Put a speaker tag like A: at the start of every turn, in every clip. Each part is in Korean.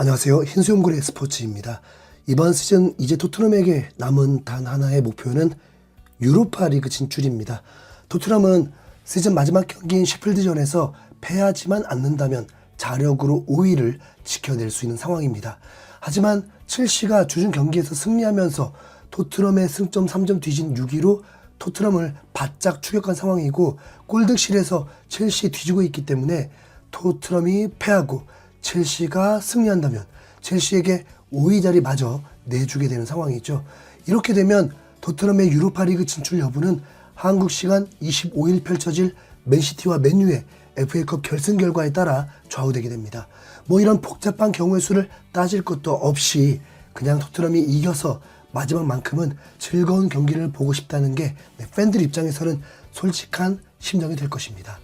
A: 안녕하세요. 흰수염고래 스포츠입니다. 이번 시즌 이제 토트넘에게 남은 단 하나의 목표는 유로파 리그 진출입니다. 토트넘은 시즌 마지막 경기인 셰필드전에서 패하지만 않는다면 자력으로 5위를 지켜낼 수 있는 상황입니다. 하지만 첼시가 주중 경기에서 승리하면서 토트넘의 승점 3점 뒤진 6위로 토트넘을 바짝 추격한 상황이고 골득실에서 첼시 뒤지고 있기 때문에 토트넘이 패하고 첼시가 승리한다면 첼시에게 5위 자리마저 내주게 되는 상황이죠. 이렇게 되면 토트넘의 유로파리그 진출 여부는 한국 시간 25일 펼쳐질 맨시티와 맨유의 FA컵 결승 결과에 따라 좌우되게 됩니다. 이런 복잡한 경우의 수를 따질 것도 없이 그냥 토트넘이 이겨서 마지막만큼은 즐거운 경기를 보고 싶다는 게 팬들 입장에서는 솔직한 심정이 될 것입니다.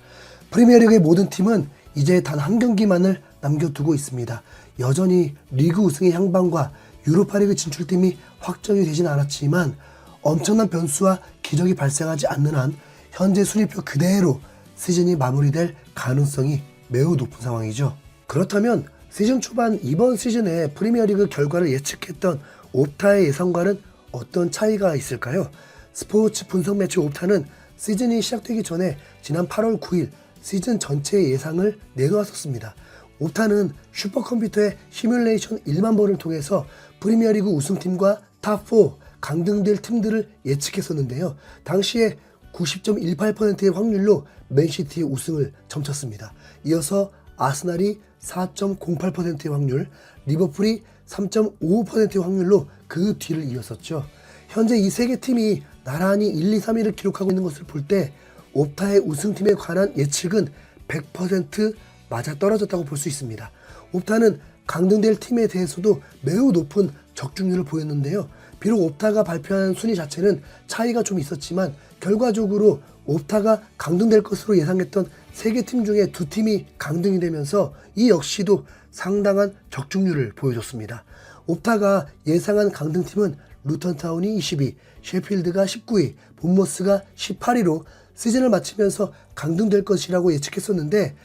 A: 프리미어리그의 모든 팀은 이제 단 한 경기만을 남겨두고 있습니다. 여전히 리그 우승의 향방과 유로파리그 진출팀이 확정이 되진 않았지만 엄청난 변수와 기적이 발생하지 않는 한 현재 순위표 그대로 시즌이 마무리될 가능성이 매우 높은 상황이죠. 그렇다면 시즌 초반 이번 시즌의 프리미어리그 결과를 예측했던 옵타의 예상과는 어떤 차이가 있을까요? 스포츠 분석 매체 옵타는 시즌이 시작되기 전에 지난 8월 9일 시즌 전체의 예상을 내놓았었습니다. 옵타는 슈퍼컴퓨터의 시뮬레이션 1만 번을 통해서 프리미어리그 우승팀과 탑4 강등될 팀들을 예측했었는데요. 당시에 90.18%의 확률로 맨시티의 우승을 점쳤습니다. 이어서 아스날이 4.08%의 확률, 리버풀이 3.55%의 확률로 그 뒤를 이었었죠. 현재 이 세 개 팀이 나란히 1, 2, 3위를 기록하고 있는 것을 볼 때 옵타의 우승팀에 관한 예측은 100% 맞아떨어졌다고 볼 수 있습니다. 옵타는 강등될 팀에 대해서도 매우 높은 적중률을 보였는데요. 비록 옵타가 발표한 순위 자체는 차이가 좀 있었지만 결과적으로 옵타가 강등될 것으로 예상했던 3개 팀 중에 2팀이 강등이 되면서 이 역시도 상당한 적중률을 보여줬습니다. 옵타가 예상한 강등팀은 루턴타운이 20위, 셰필드가 19위, 본머스가 18위로 시즌을 마치면서 강등될 것이라고 예측했었는데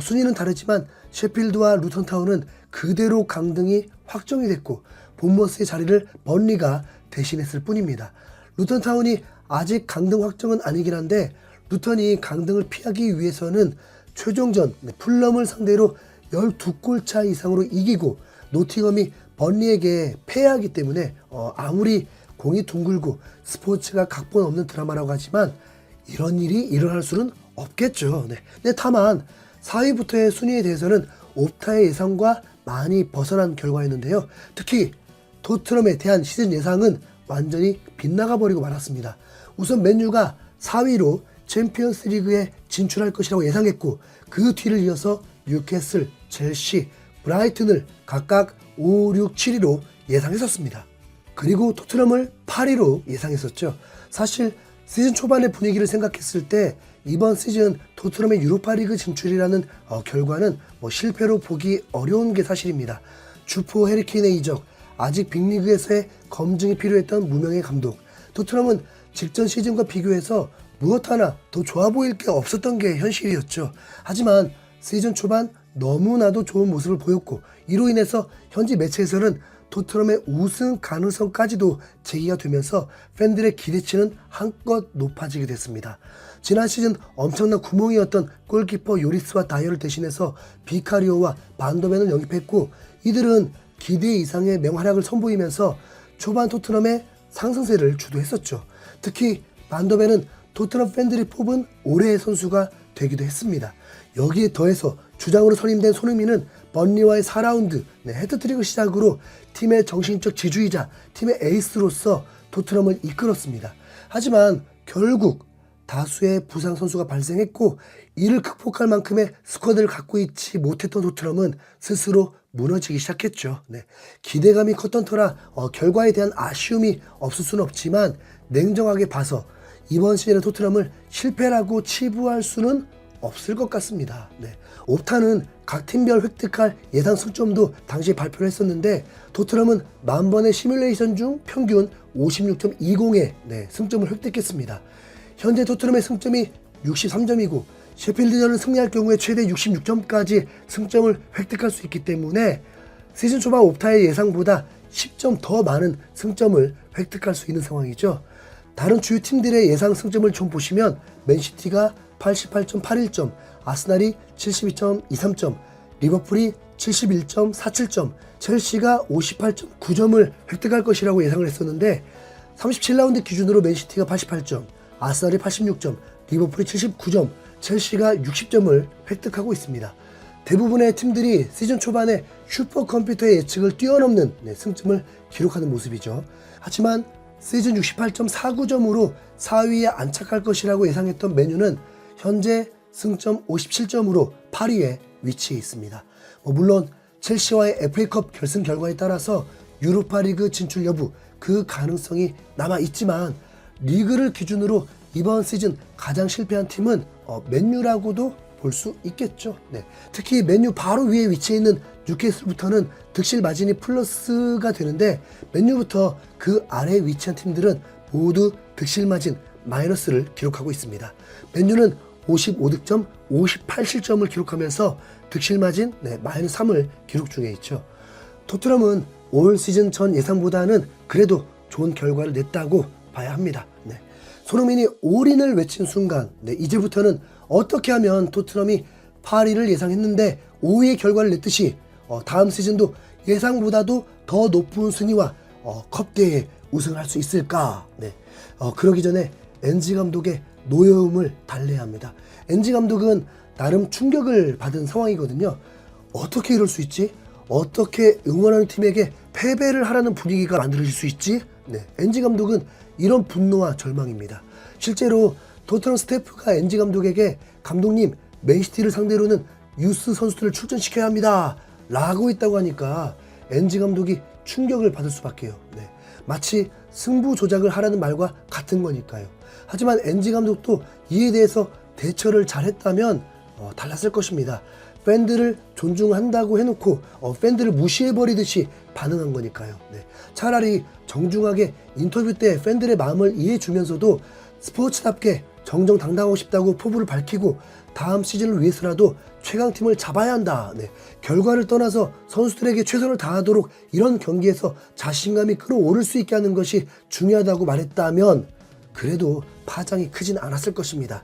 A: 순위는 다르지만 셰필드와 루턴타운은 그대로 강등이 확정이 됐고 본머스의 자리를 번리가 대신했을 뿐입니다. 루턴타운이 아직 강등 확정은 아니긴 한데 루턴이 강등을 피하기 위해서는 최종전 풀럼을 상대로 12골 차 이상으로 이기고 노팅엄이 번리에게 패하기 때문에 아무리 공이 둥글고 스포츠가 각본 없는 드라마라고 하지만 이런 일이 일어날 수는 없겠죠. 다만 4위부터의 순위에 대해서는 옵타의 예상과 많이 벗어난 결과였는데요. 특히 토트넘에 대한 시즌 예상은 완전히 빗나가 버리고 말았습니다. 우선 맨유가 4위로 챔피언스 리그에 진출할 것이라고 예상했고 그 뒤를 이어서 뉴캐슬, 첼시, 브라이튼을 각각 5, 6, 7위로 예상했었습니다. 그리고 토트넘을 8위로 예상했었죠. 사실 시즌 초반의 분위기를 생각했을 때 이번 시즌 토트넘의 유로파리그 진출이라는 결과는 실패로 보기 어려운 게 사실입니다. 주포 해리케인의 이적, 아직 빅리그에서의 검증이 필요했던 무명의 감독, 토트넘은 직전 시즌과 비교해서 무엇 하나 더 좋아 보일 게 없었던 게 현실이었죠. 하지만 시즌 초반 너무나도 좋은 모습을 보였고 이로 인해서 현지 매체에서는 토트넘의 우승 가능성까지도 제기가 되면서 팬들의 기대치는 한껏 높아지게 됐습니다. 지난 시즌 엄청난 구멍이었던 골키퍼 요리스와 다이어를 대신해서 비카리오와 반더벤을 영입했고 이들은 기대 이상의 맹활약을 선보이면서 초반 토트넘의 상승세를 주도했었죠. 특히 반더벤은 토트넘 팬들이 뽑은 올해의 선수가 되기도 했습니다. 여기에 더해서 주장으로 선임된 손흥민은 번리와의 4라운드 헤트트릭을 시작으로 팀의 정신적 지주이자 팀의 에이스로서 토트넘을 이끌었습니다. 하지만 결국 다수의 부상 선수가 발생했고 이를 극복할 만큼의 스쿼드를 갖고 있지 못했던 토트넘은 스스로 무너지기 시작했죠. 기대감이 컸던 터라 결과에 대한 아쉬움이 없을 수는 없지만 냉정하게 봐서 이번 시즌의 토트넘을 실패라고 치부할 수는 없을 것 같습니다. 옵타는 각 팀별 획득할 예상 승점도 당시에 발표를 했었는데 토트넘은 10,000번의 시뮬레이션 중 평균 56.20의 승점을 획득했습니다. 현재 토트넘의 승점이 63점이고 셰필드전을 승리할 경우에 최대 66점까지 승점을 획득할 수 있기 때문에 시즌 초반 옵타의 예상보다 10점 더 많은 승점을 획득할 수 있는 상황이죠. 다른 주요 팀들의 예상 승점을 좀 보시면 맨시티가 88.81점, 아스날이 72.23점, 리버풀이 71.47점, 첼시가 58.9점을 획득할 것이라고 예상을 했었는데 37라운드 기준으로 맨시티가 88점, 아스날이 86점, 리버풀이 79점, 첼시가 60점을 획득하고 있습니다. 대부분의 팀들이 시즌 초반에 슈퍼컴퓨터의 예측을 뛰어넘는 승점을 기록하는 모습이죠. 하지만 시즌 68.49점으로 4위에 안착할 것이라고 예상했던 맨유는 현재 승점 57점으로 8위에 위치해 있습니다. 물론 첼시와의 FA컵 결승 결과에 따라서 유로파리그 진출 여부 그 가능성이 남아있지만 리그를 기준으로 이번 시즌 가장 실패한 팀은 맨유라고도 볼 수 있겠죠. 네. 특히 맨유 바로 위에 위치해 있는 뉴캐슬부터는 득실 마진이 플러스가 되는데 맨유부터 그 아래에 위치한 팀들은 모두 득실 마진 마이너스를 기록하고 있습니다. 맨유는 55득점, 58실점을 기록하면서 득실 마진 마이너스 3을 기록 중에 있죠. 토트넘은 올 시즌 전 예상보다는 그래도 좋은 결과를 냈다고 봐야 합니다. 네. 손흥민이 올인을 외친 순간 이제부터는 어떻게 하면 토트넘이 8위를 예상했는데 5위의 결과를 냈듯이 다음 시즌도 예상보다도 더 높은 순위와 컵대회에 우승할 수 있을까? 네. 그러기 전에 엔지 감독의 노여움을 달래야 합니다. 엔지 감독은 나름 충격을 받은 상황이거든요. 어떻게 이럴 수 있지? 어떻게 응원하는 팀에게 패배를 하라는 분위기가 만들어질 수 있지? 네. 엔지 감독은 이런 분노와 절망입니다. 실제로 토트넘 스태프가 엔지 감독에게 감독님 맨시티를 상대로는 유스 선수들을 출전시켜야 합니다 라고 했다고 하니까 엔지 감독이 충격을 받을 수밖에요. 네. 마치 승부 조작을 하라는 말과 같은 거니까요. 하지만 엔지 감독도 이에 대해서 대처를 잘했다면 달랐을 것입니다. 팬들을 존중한다고 해놓고 팬들을 무시해버리듯이 반응한 거니까요. 네. 차라리 정중하게 인터뷰 때 팬들의 마음을 이해해주면서도 스포츠답게 정정당당하고 싶다고 포부를 밝히고 다음 시즌을 위해서라도 최강팀을 잡아야 한다. 네. 결과를 떠나서 선수들에게 최선을 다하도록 이런 경기에서 자신감이 끌어오를 수 있게 하는 것이 중요하다고 말했다면 그래도 파장이 크진 않았을 것입니다.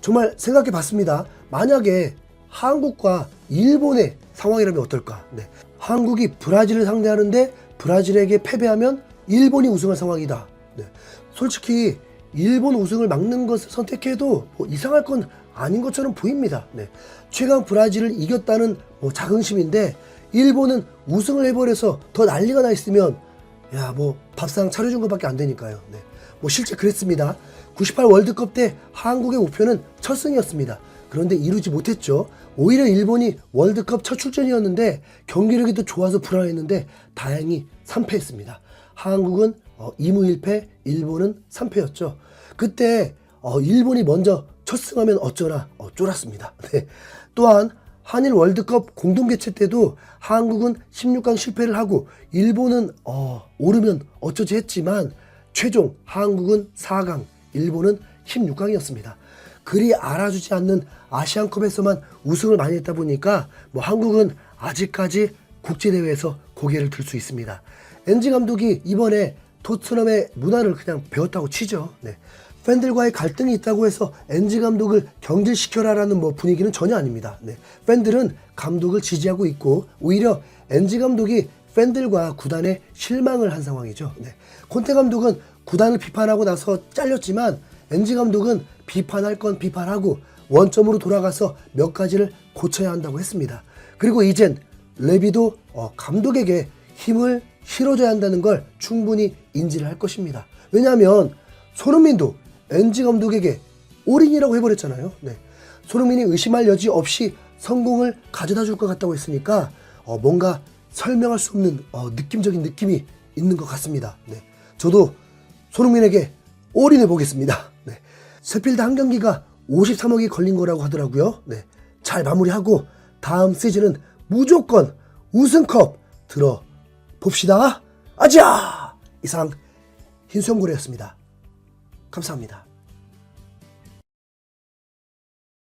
A: 정말 생각해 봤습니다. 만약에 한국과 일본의 상황이라면 어떨까? 네. 한국이 브라질을 상대하는데 브라질에게 패배하면 일본이 우승할 상황이다. 네. 솔직히 일본 우승을 막는 것을 선택해도 이상할 건 아닌 것처럼 보입니다. 네. 최강 브라질을 이겼다는 자긍심인데 일본은 우승을 해버려서 더 난리가 나 있으면 밥상 차려준 것밖에 안 되니까요. 네. 실제 그랬습니다. 98 월드컵 때 한국의 목표는 첫 승이었습니다. 그런데 이루지 못했죠. 오히려 일본이 월드컵 첫 출전이었는데 경기력이 더 좋아서 불안했는데 다행히 3패했습니다. 한국은 2무 1패, 일본은 3패였죠. 그때 일본이 먼저 첫 승하면 어쩌나 쫄았습니다. 네. 또한 한일 월드컵 공동 개최 때도 한국은 16강 실패를 하고 일본은 오르면 어쩌지 했지만 최종 한국은 4강, 일본은 16강이었습니다. 그리 알아주지 않는 아시안컵에서만 우승을 많이 했다 보니까 한국은 아직까지 국제대회에서 고개를 들 수 있습니다. 엔지 감독이 이번에 토트넘의 문화를 그냥 배웠다고 치죠. 네. 팬들과의 갈등이 있다고 해서 엔지 감독을 경질시켜라라는 분위기는 전혀 아닙니다. 네. 팬들은 감독을 지지하고 있고 오히려 엔지 감독이 팬들과 구단에 실망을 한 상황이죠. 네. 콘테 감독은 구단을 비판하고 나서 잘렸지만 엔지 감독은 비판할 건 비판하고 원점으로 돌아가서 몇 가지를 고쳐야 한다고 했습니다. 그리고 이젠 레비도 감독에게 힘을 실어줘야 한다는 걸 충분히 인지를 할 것입니다. 왜냐하면 손흥민도 엔지 감독에게 올인이라고 해버렸잖아요. 네. 손흥민이 의심할 여지 없이 성공을 가져다 줄 것 같다고 했으니까 뭔가 설명할 수 없는 느낌적인 느낌이 있는 것 같습니다. 네. 저도 손흥민에게 올인해 보겠습니다. 네. 셰필드 한 경기가 53억이 걸린 거라고 하더라고요. 네. 잘 마무리하고 다음 시즌은 무조건 우승컵 들어 봅시다. 아자! 이상 흰수염고래였습니다. 감사합니다.